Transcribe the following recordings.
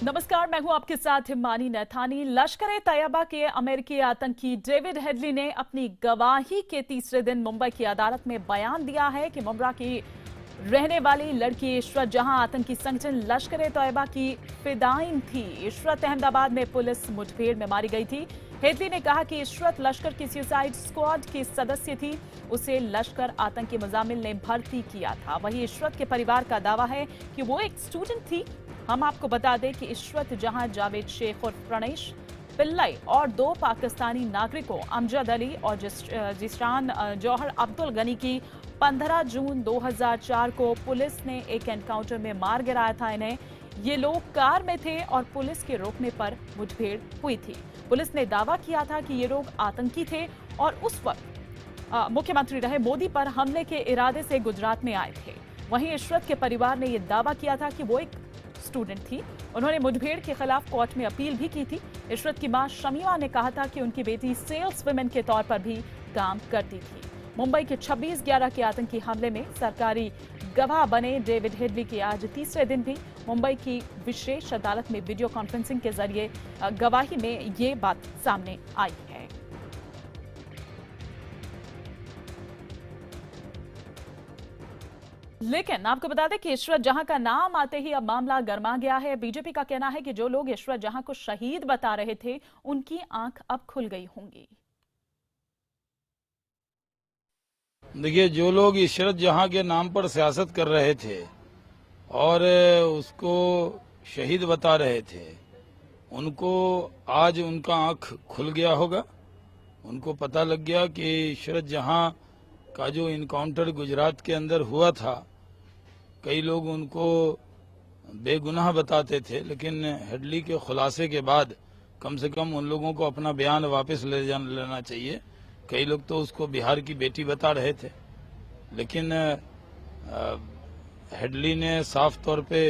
नमस्कार, मैं हूं आपके साथ हिमानी नैथानी। लश्कर-ए-तैयबा के अमेरिकी आतंकी डेविड हेडली ने अपनी गवाही के तीसरे दिन मुंबई की अदालत में बयान दिया है कि मुंब्रा की रहने वाली लड़की इशरत जहां आतंकी संगठन लश्कर-ए-तैयबा की फिदायीन थी। इशरत अहमदाबाद में पुलिस मुठभेड़ में मारी गई थी। हेडली ने कहा कि इशरत लश्कर की सुसाइड स्क्वाड की सदस्य थी। उसे लश्कर आतंकी मुजामिल ने भर्ती किया था। वहीं इशरत के परिवार का दावा है कि वो एक स्टूडेंट थी। हम आपको बता दें कि इशरत जहां जावेद शेख और प्रणेश पिल्लई और 2 पाकिस्तानी नागरिकों अमजद अली और जिशान जौहर अब्दुल गनी की 15 जून 2004 को पुलिस ने एक एनकाउंटर में मार गिराया था। इन्हें ये लोग कार में थे और पुलिस के रोकने पर मुठभेड़ हुई थी। पुलिस ने दावा किया था कि ये लोग आतंकी थे और उस वक्त मुख्यमंत्री रहे मोदी पर हमले के इरादे से गुजरात में आए थे। वहीं इशरत के परिवार ने यह दावा किया था कि वो एक स्टूडेंट थी। उन्होंने मुठभेड़ के खिलाफ कोर्ट में अपील भी की थी। इशरत की मां शमीमा ने कहा था कि उनकी बेटी सेल्स वुमेन के तौर पर भी काम करती थी। मुंबई के 26/11 के आतंकी हमले में सरकारी गवाह बने डेविड हेडली की आज तीसरे दिन भी मुंबई की विशेष अदालत में वीडियो कॉन्फ्रेंसिंग के जरिए गवाही में ये बात सामने आई है। लेकिन आपको बता दें कि इशरत जहां का नाम आते ही अब मामला गर्मा गया है। बीजेपी का कहना है कि जो लोग इशरत जहां को शहीद बता रहे थे, उनकी आंख अब खुल गई होंगी। देखिए, जो लोग इशरत जहां के नाम पर सियासत कर रहे थे और उसको शहीद बता रहे थे, उनको आज उनका आंख खुल गया होगा। उनको पता लग गया कि इशरत जहां का जो इनकाउंटर गुजरात के अंदर हुआ था, कई लोग उनको बेगुनाह बताते थे, लेकिन हेडली के खुलासे के बाद कम से कम उन लोगों को अपना बयान वापस लेना चाहिए। कई लोग तो उसको बिहार की बेटी बता रहे थे, लेकिन हेडली ने साफ तौर पे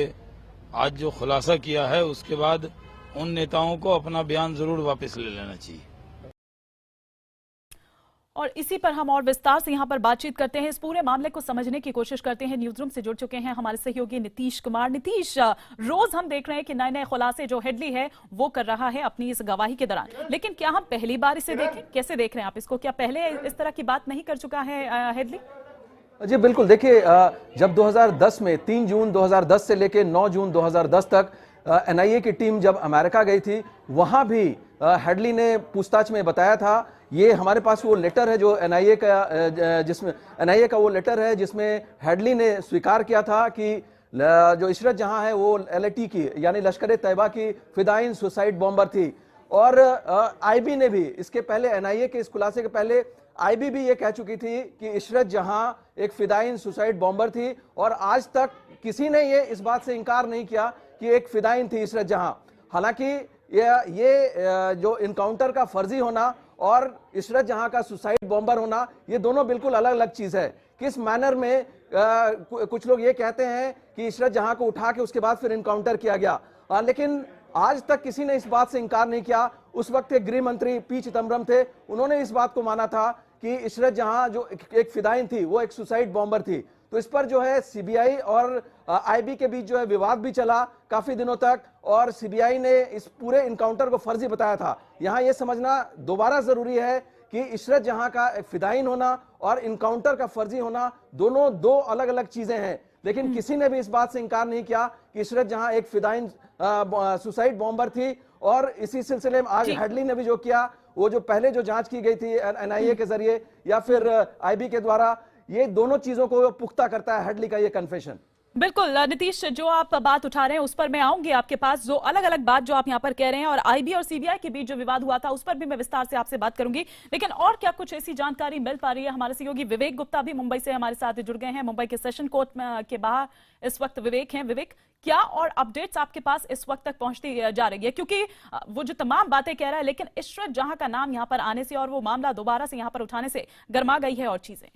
आज जो खुलासा किया है, उसके बाद उन नेताओं को अपना बयान जरूर वापस ले लेना चाहिए। और इसी पर हम और विस्तार से यहाँ पर बातचीत करते हैं। इस पूरे मामले को समझने की कोशिश करते हैं। न्यूज रूम से जुड़ चुके हैं हमारे सहयोगी नीतीश कुमार। नीतीश, रोज हम देख रहे हैं कि नए नए खुलासे जो हेडली है वो कर रहा है अपनी इस गवाही के दौरान, लेकिन क्या हम पहली बार इसे देखें? कैसे देख रहे हैं आप इसको? क्या पहले इस तरह की बात नहीं कर चुका है हेडली? जी बिल्कुल, देखिए, जब 2010 में 3 जून 2010 से लेकर 9 जून 2010 तक एनआईए की टीम जब अमेरिका गई थी, वहां भी हेडली ने पूछताछ में बताया था। ये हमारे पास वो लेटर है जो एनआईए का वो लेटर है जिसमें हेडली ने स्वीकार किया था कि जो इशरत जहां है वो एलएटी की यानी लश्कर-ए-तैयबा की फिदायीन सुसाइड बॉम्बर थी। और आईबी ने भी इसके पहले, एनआईए के इस खुलासे के पहले आईबी भी ये कह चुकी थी कि इशरत जहां एक फिदायीन सुसाइड बॉम्बर थी, और आज तक किसी ने ये इस बात से इनकार नहीं किया कि एक फिदायीन थी इशरत जहां। हालांकि ये जो इनकाउंटर का फर्जी होना और इशरत जहां का सुसाइड बॉम्बर होना, ये दोनों बिल्कुल अलग अलग चीज है। किस मैनर में कुछ लोग ये कहते हैं कि इशरत जहां को उठा के उसके बाद फिर इनकाउंटर किया गया, लेकिन आज तक किसी ने इस बात से इनकार नहीं किया। उस वक्त एक गृह मंत्री पी चिदम्बरम थे, उन्होंने इस बात को माना था कि इशरत जहां जो एक फिदायीन थी वो एक सुसाइड बॉम्बर थी। तो इस पर जो है सीबीआई और आईबी के बीच जो है विवाद भी चला काफी दिनों तक, और सीबीआई ने इस पूरे इनकाउंटर को फर्जी बताया था। यहां यह समझना दोबारा जरूरी है कि इशरत जहां का एक फिदायीन होना और इनकाउंटर का फर्जी होना दोनों दो अलग अलग चीजें हैं। लेकिन किसी ने भी इस बात से इनकार नहीं किया कि इशरत जहां एक फिदायीन सुसाइड बॉम्बर थी। और इसी सिलसिले में आज हेडली ने भी जो किया, वो जो पहले जो जांच की गई थी एनआईए के जरिए या फिर आईबी के द्वारा, ये दोनों चीजों को पुख्ता करता है हेडली का ये कन्फेशन। बिल्कुल नीतीश, जो आप बात उठा रहे हैं उस पर मैं आऊंगी आपके पास। जो अलग अलग बात जो आप यहाँ पर कह रहे हैं और आईबी और सीबीआई के बीच जो विवाद हुआ था उस पर भी मैं विस्तार से आपसे बात करूंगी, लेकिन और क्या कुछ ऐसी जानकारी मिल पा रही है? हमारे सहयोगी विवेक गुप्ता भी मुंबई से हमारे साथ जुड़ गए हैं। मुंबई के सेशन कोर्ट के बाहर इस वक्त विवेक हैं। विवेक, क्या और अपडेट्स आपके पास इस वक्त तक पहुंचती जा रही है? क्योंकि वो जो तमाम बातें कह रहा है, लेकिन इशरत जहां का नाम यहाँ पर आने से और वो मामला दोबारा से यहाँ पर उठाने से गर्मा गई है और चीजें।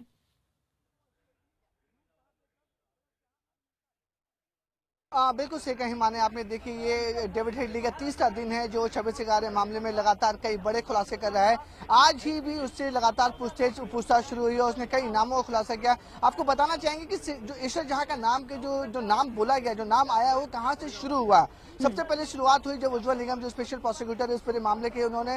बिल्कुल सही कही माने आपने। देखिए ये डेविड हेडली का तीसरा दिन है जो 26 11 मामले में लगातार कई बड़े खुलासे कर रहा है। आज ही भी उससे लगातार पूछताछ शुरू हुई और उसने कई नामों का खुलासा किया। आपको बताना चाहेंगे कि जो इशरत जहां का नाम के जो नाम बोला गया, जो नाम आया, वो कहां से शुरू हुआ। सबसे पहले शुरुआत हुई जब उज्जवल निगम जो स्पेशल प्रोसिक्यूटर है इस पूरे मामले के, उन्होंने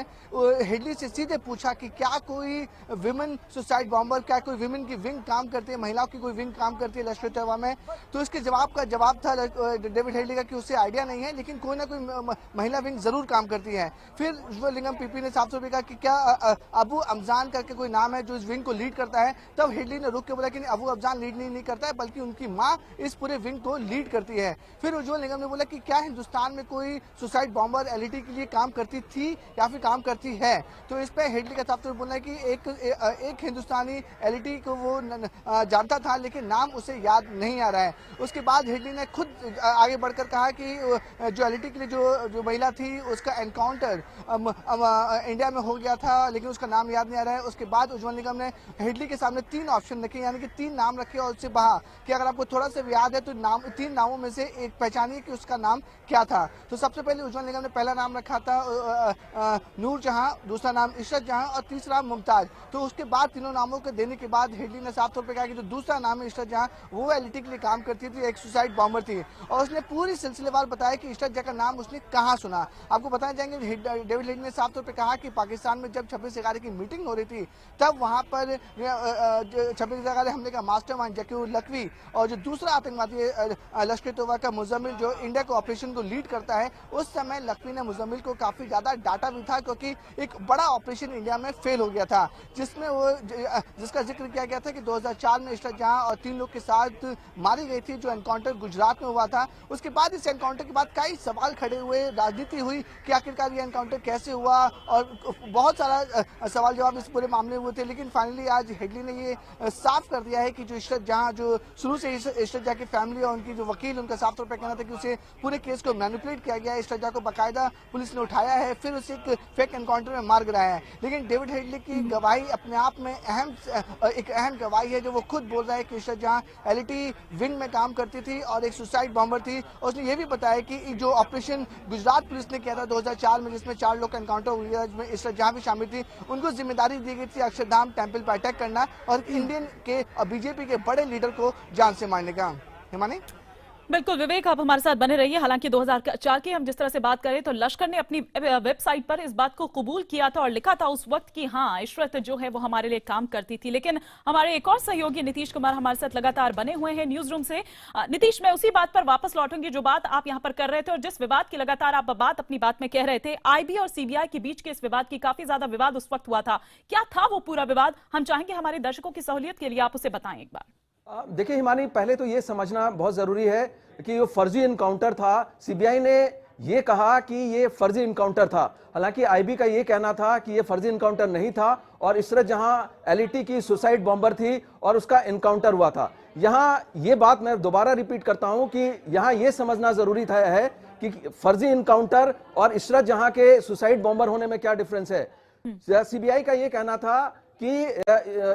हेडली से सीधे पूछा कि क्या कोई विमेन सुसाइड बॉम्बर, क्या कोई विमेन की विंग काम करती है, महिलाओं की कोई विंग काम करती है लश्कर तैयबा में। तो इसके जवाब था डेविड हेडली का कि उसे आइडिया नहीं है, लेकिन कोई ना कोई महिला विंग जरूर काम करती है। फिर उज्जवल निगम पीपी ने साफ तौर कहा कि क्या अबू अमजान करके कोई नाम है जो इस विंग को लीड करता है। तब हेडली ने रुक के बोला कि अबू अमजान लीड नहीं करता है, बल्कि उनकी माँ इस पूरे विंग को लीड करती है। फिर उज्जवल निगम ने बोला कि क्या हिंदुस्तान में कोई सुसाइड बॉम्बर एलईटी के लिए काम करती थी या फिर काम करती है। तो इस पर हेडली का साफ तौर बोलना है कि एक हिंदुस्तानी एलईटी को वो जानता था, लेकिन नाम उसे याद नहीं आ रहा है। उसके बाद हेडली ने खुद आगे बढ़कर कहा कि जो एलईटी के लिए जो महिला थी उसका एनकाउंटर इंडिया में हो गया था, लेकिन उसका नाम याद नहीं आ रहा है। उसके बाद उज्जवल निगम ने हेडली के सामने 3 ऑप्शन रखे, यानी कि 3 नाम रखे और उससे कहा कि अगर आपको थोड़ा सा याद है तो 3 नामों में से एक पहचानिए कि उसका नाम क्या था। तो सबसे पहले उज्जवल निगम ने पहला नाम रखा था नूर जहां, दूसरा नाम इशरत जहां और तीसरा मुमताज। तो उसके बाद तीनों नामों के देने के बाद हेडली ने साफ तौर पर कहा कि जो दूसरा नाम है इशरत जहां, वो एलईटी के लिए काम करती थी, एक सुसाइड बॉम्बर थी। और उसने पूरी सिलसिलेवार बताया कि इशरत जहां का नाम उसने कहां सुना। आपको बताना चाहेंगे डेविड हेडली ने साफ तौर पर कहा कि पाकिस्तान में जब 26 11 की मीटिंग हो रही थी तब वहां पर 26 11 हमले का मास्टरमाइंड जकीर लखवी और जो दूसरा आतंकवादी लश्कर तैयबा का मुजम्मिल जो इंडिया को ऑपरेशन को लीड करता है, उस समय लखवी ने मुजम्मिल को काफी ज्यादा डांटा भी था, क्योंकि एक बड़ा ऑपरेशन इंडिया में फेल हो गया था जिसका जिक्र किया गया था कि 2004 में इशरत जहां और 3 लोग के साथ मारी गई थी, जो एनकाउंटर गुजरात में हुआ था। उसके बाद इस एनकाउंटर के बाद कई सवाल खड़े हुए, राजनीति हुई कि आखिरकार ये एनकाउंटर कैसे हुआ और बहुत सारा सवाल जवाब इस पूरे मामले में हुए थे। लेकिन फाइनली आज हेडली ने ये साफ कर दिया है कि जो इशरत जहां, जो शुरू से इशरत जहां की फैमिली और उनकी जो वकील, उनका साफ तौर पर कहना था कि उसे पूरे केस को मैनिपुलेट किया गया है। इशरत जहां को बाकायदा पुलिस ने उठाया है, फिर उसे एक फेक एनकाउंटर में मार गिराया है। लेकिन डेविड हेडली की गवाही अपने आप में एक अहम गवाही है, जो वो खुद बोल रहा है कि इशरत जहां एलईटी विंग में काम करती थी और एक सुसाइड बॉम्बर थी। और उसने ये भी बताया कि जो ऑपरेशन गुजरात पुलिस ने किया था 2004 में, जिसमें 4 लोग का एनकाउंटर हुआ, जिसमें इशरत जहां भी शामिल थी, उनको जिम्मेदारी दी गई थी अक्षरधाम टेम्पल पर अटैक करना और इंडियन के बीजेपी के बड़े लीडर को जान से मारने का। हिमानी, बिल्कुल विवेक, आप हमारे साथ बने रहिए। हालांकि 2004 की हम जिस तरह से बात करें तो लश्कर ने अपनी वेबसाइट पर इस बात को कबूल किया था और लिखा था उस वक्त कि हाँ, इशरत जो है वो हमारे लिए काम करती थी। लेकिन हमारे एक और सहयोगी नीतीश कुमार हमारे साथ लगातार बने हुए हैं न्यूज रूम से। नीतीश, मैं उसी बात पर वापस लौटूंगी जो बात आप यहाँ पर कर रहे थे और जिस विवाद की लगातार आप अपनी बात में कह रहे थे। आईबी और सीबीआई के बीच के इस विवाद की काफी ज्यादा विवाद उस वक्त हुआ था। क्या था वो पूरा विवाद? हम चाहेंगे हमारे दर्शकों की सहूलियत के लिए आप उसे बताएं एक बार। देखिए हिमानी, पहले तो ये समझना बहुत जरूरी है कि ये फर्जी इनकाउंटर था। सीबीआई ने ये कहा कि ये फर्जी इनकाउंटर था, हालांकि आईबी का ये कहना था कि ये फर्जी इनकाउंटर नहीं था और इशरत जहां एलईटी की सुसाइड बॉम्बर थी और उसका इनकाउंटर हुआ था। यहां ये बात मैं दोबारा रिपीट करता हूं कि यहां ये समझना जरूरी है कि फर्जी इनकाउंटर और इशरत जहां के सुसाइड बॉम्बर होने में क्या डिफरेंस है। सीबीआई का ये कहना था कि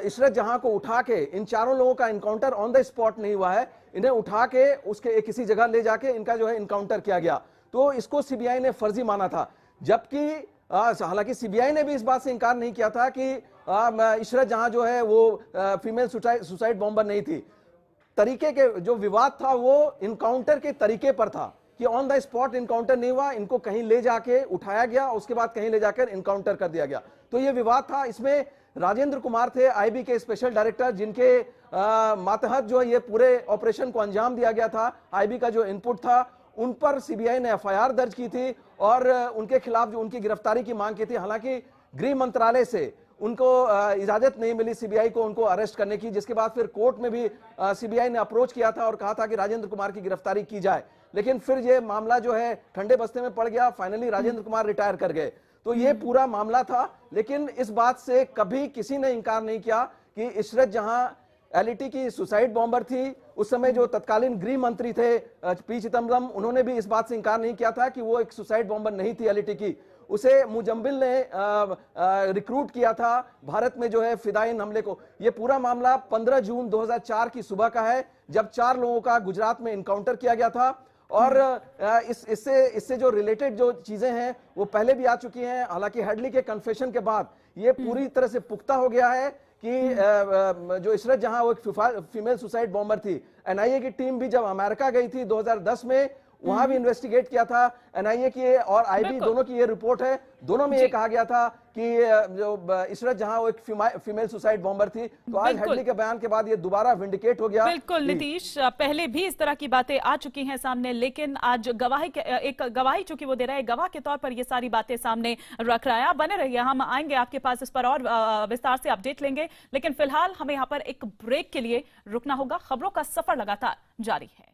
इशरत जहां को उठा के, इन 4 लोगों का इनकाउंटर ऑन द स्पॉट नहीं हुआ है, इन्हें उठा के उसके किसी जगह ले जाके इनका जो है इनकाउंटर किया गया, तो इसको सीबीआई ने फर्जी माना था। जबकि हालांकि सीबीआई ने भी इस बात से इनकार नहीं किया था कि इशरत जहां जो है वो फीमेल सुसाइड बॉम्बर नहीं थी। तरीके के जो विवाद था वो इनकाउंटर के तरीके पर था कि ऑन द स्पॉट इनकाउंटर नहीं हुआ, इनको कहीं ले जाके उठाया गया, उसके बाद कहीं ले जाकर इनकाउंटर कर दिया गया, तो ये विवाद था। इसमें राजेंद्र कुमार थे आईबी के स्पेशल डायरेक्टर, जिनके मातहत जो है ये पूरे ऑपरेशन को अंजाम दिया गया था। आईबी का जो इनपुट था उन पर सीबीआई ने एफआईआर दर्ज की थी और उनके खिलाफ जो उनकी गिरफ्तारी की मांग की थी। हालांकि गृह मंत्रालय से उनको इजाजत नहीं मिली सीबीआई को उनको अरेस्ट करने की, जिसके बाद फिर कोर्ट में भी सीबीआई ने अप्रोच किया था और कहा था कि राजेंद्र कुमार की गिरफ्तारी की जाए, लेकिन फिर ये मामला जो है ठंडे बस्ते में पड़ गया। फाइनली राजेंद्र कुमार रिटायर कर गए। तो ये पूरा मामला था, लेकिन इस बात से कभी किसी ने इंकार नहीं किया कि इशरत जहां एलईटी की सुसाइड बॉम्बर थी, उस समय जो तत्कालीन गृह मंत्री थे पी चिदम्बरम, उन्होंने भी इस बात से इंकार नहीं किया था कि वो एक सुसाइड बॉम्बर नहीं थी एलईटी की। उसे मुजम्बिल ने रिक्रूट किया था भारत में जो है फिदाइन हमले को। ये पूरा मामला 15 जून 2004 की सुबह का है, जब 4 लोगों का गुजरात में इनकाउंटर किया गया था और इससे जो रिलेटेड जो चीजें हैं वो पहले भी आ चुकी हैं। हालांकि हेडली के कन्फेशन के बाद ये पूरी तरह से पुख्ता हो गया है कि जो इशरत जहां वो एक फीमेल सुसाइड बॉम्बर थी, एनआईए की टीम भी जब अमेरिका गई थी 2010 में, वहां भी इन्वेस्टिगेट किया था। एनआईए की और आईबी दोनों की ये रिपोर्ट है, दोनों में ये कहा गया था कि जो इशरत जहां वो एक फीमेल सुसाइड बॉम्बर थी। तो आज हेडली के बयान के बाद ये दोबारा विंडिकेट हो गया। बिल्कुल नीतीश, पहले भी इस तरह की बातें आ चुकी हैं सामने, लेकिन आज एक गवाही चूंकि वो दे रहा है, गवाह के तौर पर ये सारी बातें सामने रख रहा है। आप बने रहिए, हम आएंगे आपके पास, इस पर और विस्तार से अपडेट लेंगे। लेकिन फिलहाल हमें यहाँ पर एक ब्रेक के लिए रुकना होगा। खबरों का सफर लगातार जारी है।